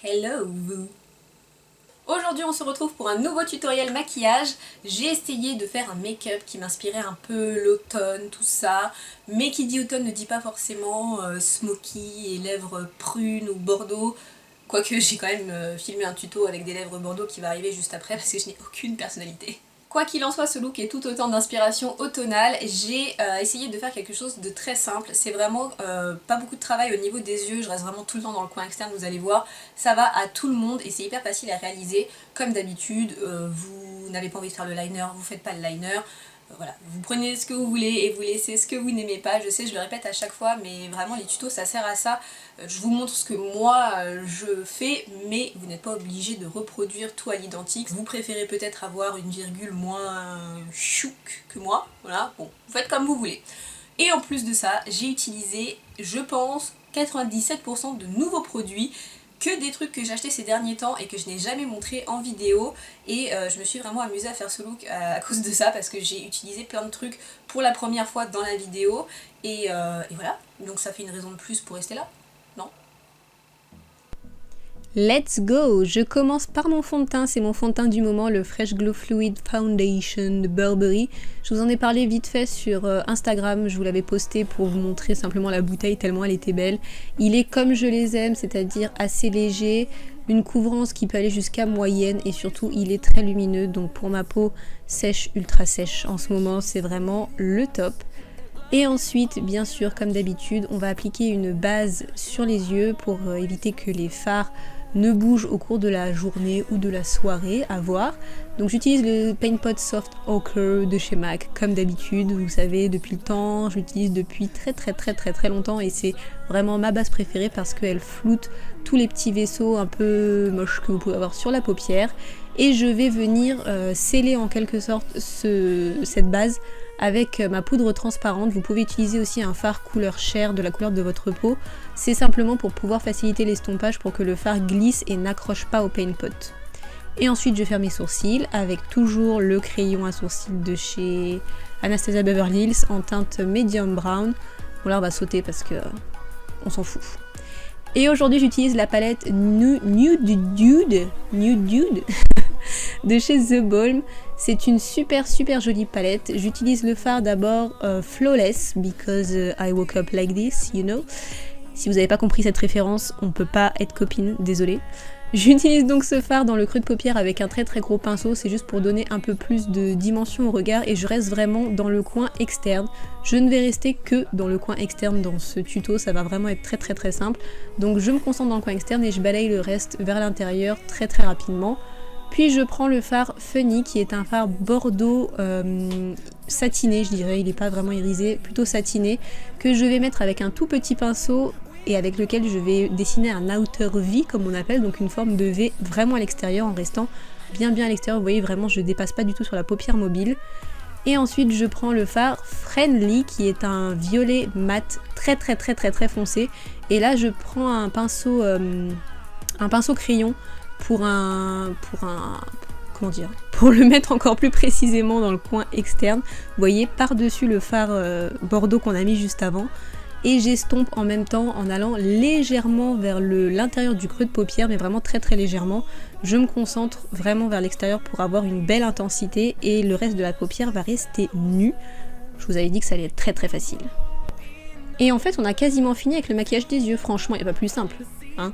Hello vous. Aujourd'hui on se retrouve pour un nouveau tutoriel maquillage. J'ai essayé de faire un make-up qui m'inspirait un peu l'automne, tout ça. Mais qui dit automne ne dit pas forcément smoky et lèvres prunes ou bordeaux. Quoique j'ai quand même filmé un tuto avec des lèvres bordeaux qui va arriver juste après parce que je n'ai aucune personnalité. Quoi qu'il en soit, ce look est tout autant d'inspiration automnale. J'ai essayé de faire quelque chose de très simple. C'est vraiment pas beaucoup de travail au niveau des yeux. Je reste vraiment tout le temps dans le coin externe, vous allez voir. Ça va à tout le monde et c'est hyper facile à réaliser. Comme d'habitude, vous n'avez pas envie de faire le liner, vous faites pas le liner. Voilà, vous prenez ce que vous voulez et vous laissez ce que vous n'aimez pas. Je sais, je le répète à chaque fois, mais vraiment les tutos ça sert à ça. Je vous montre ce que moi je fais, mais vous n'êtes pas obligé de reproduire tout à l'identique. Vous préférez peut-être avoir une virgule moins chouk que moi, voilà, bon, vous faites comme vous voulez. Et en plus de ça, j'ai utilisé, je pense, 97% de nouveaux produits, que des trucs que j'ai achetés ces derniers temps et que je n'ai jamais montré en vidéo, et je me suis vraiment amusée à faire ce look à cause de ça parce que j'ai utilisé plein de trucs pour la première fois dans la vidéo et voilà, donc ça fait une raison de plus pour rester là, non ? Let's go! Je commence par mon fond de teint, c'est mon fond de teint du moment, le Fresh Glow Fluid Foundation de Burberry. Je vous en ai parlé vite fait sur Instagram, je vous l'avais posté pour vous montrer simplement la bouteille tellement elle était belle. Il est comme je les aime, c'est-à-dire assez léger, une couvrance qui peut aller jusqu'à moyenne et surtout il est très lumineux, donc pour ma peau sèche, ultra sèche en ce moment, c'est vraiment le top. Et ensuite, bien sûr, comme d'habitude, on va appliquer une base sur les yeux pour éviter que les fards ne bougent au cours de la journée ou de la soirée, à voir. Donc j'utilise le Paint Pot Soft Ochre de chez MAC, comme d'habitude, vous savez, depuis le temps, je l'utilise depuis très longtemps et c'est vraiment ma base préférée parce qu'elle floute tous les petits vaisseaux un peu moches que vous pouvez avoir sur la paupière. Et je vais venir sceller en quelque sorte cette base avec ma poudre transparente. Vous pouvez utiliser aussi un fard couleur chair de la couleur de votre peau. C'est simplement pour pouvoir faciliter l'estompage pour que le fard glisse et n'accroche pas au paint pot. Et ensuite je vais faire mes sourcils avec toujours le crayon à sourcils de chez Anastasia Beverly Hills en teinte medium brown. Bon là on va sauter parce que on s'en fout. Et aujourd'hui j'utilise la palette Nude Dude de chez The Balm. C'est une super jolie palette. J'utilise le fard d'abord Flawless because I woke up like this, you know. Si vous n'avez pas compris cette référence, on peut pas être copine, désolée. J'utilise donc ce fard dans le creux de paupière avec un très gros pinceau, c'est juste pour donner un peu plus de dimension au regard et je reste vraiment dans le coin externe. Je ne vais rester que dans le coin externe dans ce tuto, ça va vraiment être très simple. Donc je me concentre dans le coin externe et je balaye le reste vers l'intérieur très rapidement. Puis je prends le fard Funny qui est un fard bordeaux satiné, je dirais, il n'est pas vraiment irisé, plutôt satiné, que je vais mettre avec un tout petit pinceau et avec lequel je vais dessiner un outer V comme on appelle, donc une forme de V vraiment à l'extérieur en restant bien à l'extérieur. Vous voyez vraiment je dépasse pas du tout sur la paupière mobile. Et ensuite je prends le fard Friendly qui est un violet mat très foncé, et là je prends un pinceau crayon pour pour le mettre encore plus précisément dans le coin externe, vous voyez, par-dessus le fard bordeaux qu'on a mis juste avant, et j'estompe en même temps en allant légèrement vers l'intérieur du creux de paupière, mais vraiment très légèrement. Je me concentre vraiment vers l'extérieur pour avoir une belle intensité et le reste de la paupière va rester nu. Je vous avais dit que ça allait être très facile. Et en fait on a quasiment fini avec le maquillage des yeux, franchement il n'y a pas plus simple, hein.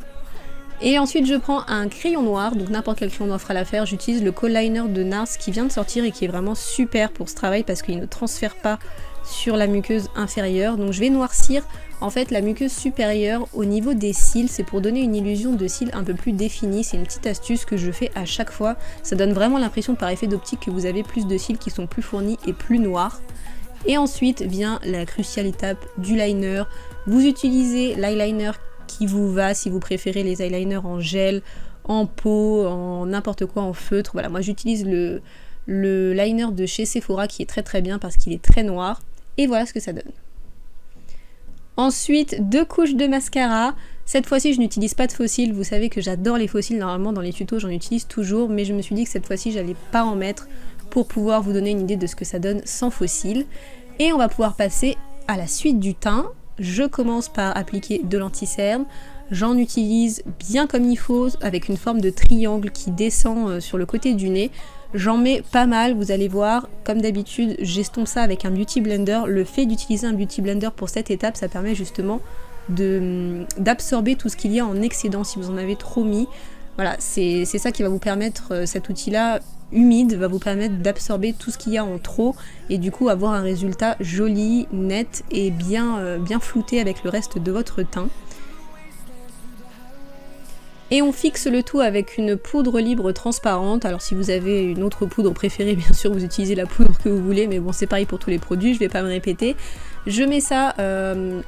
Et ensuite je prends un crayon noir, donc n'importe quel crayon noir fera l'affaire. J'utilise le Kohl Liner de NARS qui vient de sortir et qui est vraiment super pour ce travail parce qu'il ne transfère pas sur la muqueuse inférieure. Donc je vais noircir en fait la muqueuse supérieure au niveau des cils, c'est pour donner une illusion de cils un peu plus définie. C'est une petite astuce que je fais à chaque fois, ça donne vraiment l'impression par effet d'optique que vous avez plus de cils qui sont plus fournis et plus noirs. Et ensuite vient la cruciale étape du liner. Vous utilisez l'eyeliner qui vous va, si vous préférez les eyeliners en gel, en peau, en n'importe quoi, en feutre. Voilà, moi j'utilise le liner de chez Sephora qui est très bien parce qu'il est très noir. Et voilà ce que ça donne. Ensuite, 2 couches de mascara. Cette fois-ci, je n'utilise pas de faux cils. Vous savez que j'adore les faux cils. Normalement, dans les tutos, j'en utilise toujours. Mais je me suis dit que cette fois-ci, j'allais pas en mettre pour pouvoir vous donner une idée de ce que ça donne sans faux cils. Et on va pouvoir passer à la suite du teint. Je commence par appliquer de l'anti-cerne. J'en utilise bien comme il faut, avec une forme de triangle qui descend sur le côté du nez. J'en mets pas mal, vous allez voir, comme d'habitude, j'estompe ça avec un beauty blender. Le fait d'utiliser un beauty blender pour cette étape, ça permet justement d'absorber tout ce qu'il y a en excédent si vous en avez trop mis. Voilà, c'est ça qui va vous permettre, cet outil-là humide, va vous permettre d'absorber tout ce qu'il y a en trop et du coup avoir un résultat joli, net et bien flouté avec le reste de votre teint. Et on fixe le tout avec une poudre libre transparente. Alors si vous avez une autre poudre préférée, bien sûr vous utilisez la poudre que vous voulez, mais bon c'est pareil pour tous les produits, je vais pas me répéter. Je mets ça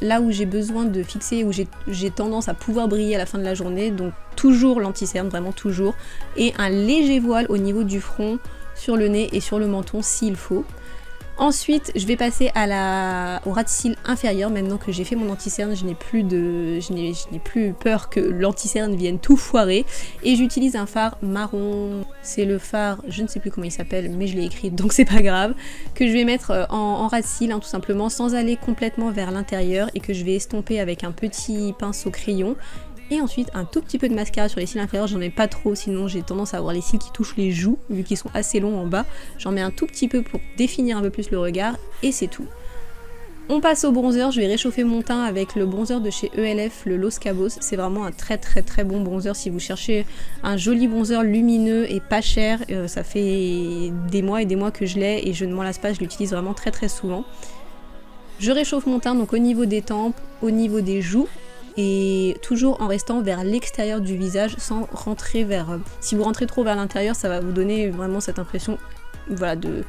là où j'ai besoin de fixer, où j'ai tendance à pouvoir briller à la fin de la journée, donc toujours l'anti-cerne, vraiment toujours, et un léger voile au niveau du front, sur le nez et sur le menton s'il faut. Ensuite, je vais passer au ras de cils inférieur. Maintenant que j'ai fait mon anti-cerne, je n'ai plus peur que l'anti-cerne vienne tout foirer. Et j'utilise un fard marron. C'est le fard, je ne sais plus comment il s'appelle, mais je l'ai écrit, donc c'est pas grave. Que je vais mettre en ras de cils, hein, tout simplement, sans aller complètement vers l'intérieur. Et que je vais estomper avec un petit pinceau crayon. Et ensuite un tout petit peu de mascara sur les cils inférieurs, j'en ai pas trop sinon j'ai tendance à avoir les cils qui touchent les joues vu qu'ils sont assez longs en bas. J'en mets un tout petit peu pour définir un peu plus le regard et c'est tout. On passe au bronzer, je vais réchauffer mon teint avec le bronzer de chez ELF, le Los Cabos. C'est vraiment un très bon bronzer si vous cherchez un joli bronzer lumineux et pas cher. Ça fait des mois et des mois que je l'ai et je ne m'en lasse pas, je l'utilise vraiment très souvent. Je réchauffe mon teint donc au niveau des tempes, au niveau des joues. Et toujours en restant vers l'extérieur du visage sans rentrer vers... Si vous rentrez trop vers l'intérieur, ça va vous donner vraiment cette impression, voilà, de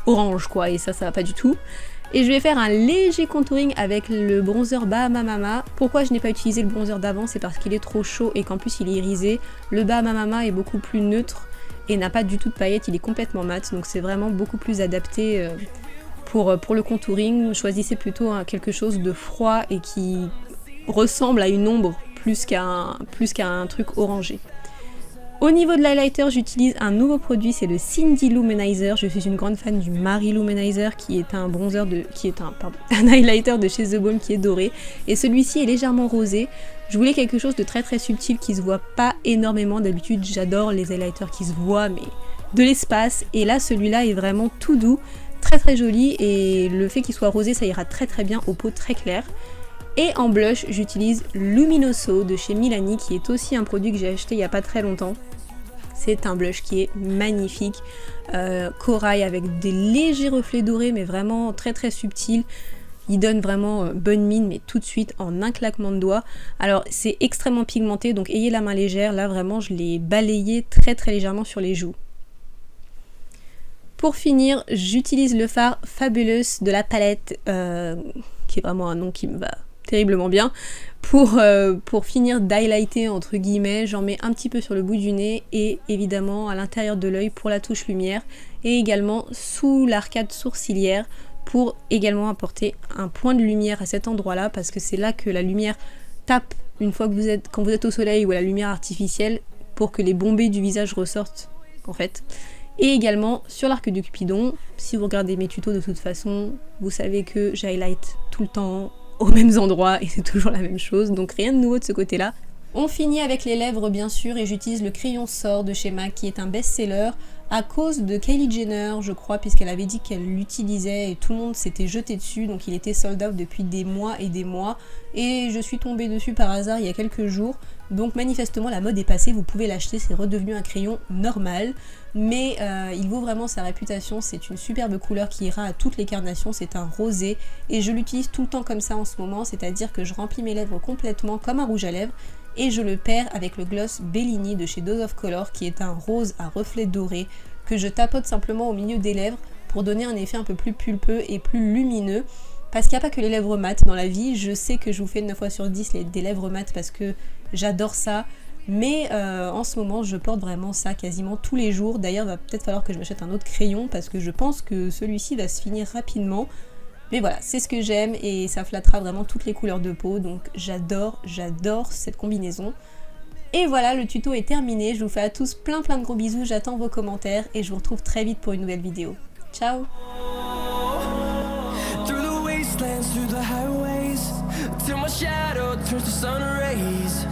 orange quoi, et ça va pas du tout. Et je vais faire un léger contouring avec le bronzer Bahama Mama. Pourquoi je n'ai pas utilisé le bronzer d'avant? C'est parce qu'il est trop chaud et qu'en plus il est irisé. Le Bahama Mama est beaucoup plus neutre et n'a pas du tout de paillettes, il est complètement mat, donc c'est vraiment beaucoup plus adapté pour le contouring. Choisissez plutôt quelque chose de froid et qui ressemble à une ombre plus qu'à un truc orangé. Au niveau de l'highlighter, j'utilise un nouveau produit, c'est le Cindy Luminizer. Je suis une grande fan du Marie Luminizer qui est un un highlighter de chez The Balm qui est doré. Et celui-ci est légèrement rosé. Je voulais quelque chose de très subtil qui se voit pas énormément. D'habitude, j'adore les highlighters qui se voient, mais de l'espace. Et là, celui-là est vraiment tout doux, très joli. Et le fait qu'il soit rosé, ça ira très bien aux peaux très claires. Et en blush, j'utilise Luminoso de chez Milani, qui est aussi un produit que j'ai acheté il n'y a pas très longtemps. C'est un blush qui est magnifique, corail avec des légers reflets dorés, mais vraiment très subtil. Il donne vraiment bonne mine, mais tout de suite en un claquement de doigts. Alors c'est extrêmement pigmenté, donc ayez la main légère. Là vraiment, je l'ai balayé très légèrement sur les joues. Pour finir, j'utilise le fard Fabulous de la palette, qui est vraiment un nom qui me va terriblement bien. Pour finir d'highlighter entre guillemets, j'en mets un petit peu sur le bout du nez et évidemment à l'intérieur de l'œil pour la touche lumière et également sous l'arcade sourcilière pour également apporter un point de lumière à cet endroit là parce que c'est là que la lumière tape quand vous êtes au soleil ou à la lumière artificielle pour que les bombées du visage ressortent en fait. Et également sur l'arc du Cupidon, si vous regardez mes tutos de toute façon, vous savez que j'highlight tout le temps aux mêmes endroits et c'est toujours la même chose, donc rien de nouveau de ce côté-là. On finit avec les lèvres bien sûr et j'utilise le crayon Sort de chez MAC qui est un best-seller à cause de Kylie Jenner je crois, puisqu'elle avait dit qu'elle l'utilisait et tout le monde s'était jeté dessus, donc il était sold out depuis des mois et je suis tombée dessus par hasard il y a quelques jours, donc manifestement la mode est passée, vous pouvez l'acheter, c'est redevenu un crayon normal, mais il vaut vraiment sa réputation, c'est une superbe couleur qui ira à toutes les carnations, c'est un rosé et je l'utilise tout le temps comme ça en ce moment, c'est-à-dire que je remplis mes lèvres complètement comme un rouge à lèvres et je le paire avec le gloss Bellini de chez Dose of Color qui est un rose à reflets dorés que je tapote simplement au milieu des lèvres pour donner un effet un peu plus pulpeux et plus lumineux parce qu'il n'y a pas que les lèvres mates dans la vie, je sais que je vous fais 9 fois sur 10 des lèvres mates parce que j'adore ça, mais en ce moment je porte vraiment ça quasiment tous les jours. D'ailleurs il va peut-être falloir que je m'achète un autre crayon parce que je pense que celui-ci va se finir rapidement. Mais voilà, c'est ce que j'aime et ça flattera vraiment toutes les couleurs de peau, donc j'adore cette combinaison. Et voilà, le tuto est terminé, je vous fais à tous plein de gros bisous, j'attends vos commentaires et je vous retrouve très vite pour une nouvelle vidéo. Ciao! Till my shadow turns to sun rays,